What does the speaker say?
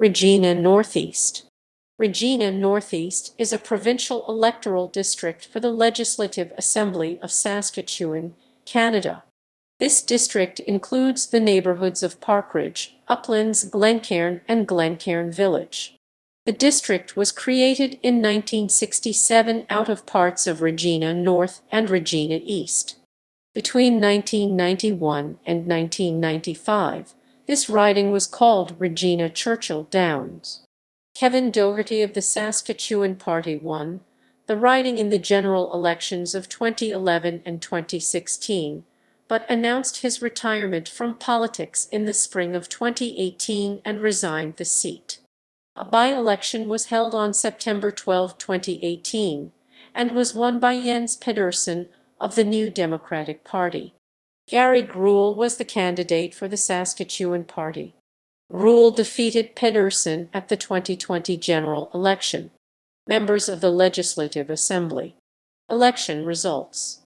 Regina Northeast. Regina Northeast is a provincial electoral district for the Legislative Assembly of Saskatchewan, Canada. This district includes the neighbourhoods of Parkridge, Uplands, Glencairn and Glencairn Village. The district was created in 1967 out of parts of Regina North and Regina East. Between 1991 and 1995, this riding was called Regina Churchill Downs. Kevin Doherty of the Saskatchewan Party won the riding in the general elections of 2011 and 2016, but announced his retirement from politics in the spring of 2018 and resigned the seat. A by-election was held on September 12, 2018, and was won by Yens Pedersen of the New Democratic Party. Gary Grewal was the candidate for the Saskatchewan Party. Grewal defeated Pedersen at the 2020 general election. Members of the Legislative Assembly. Election results.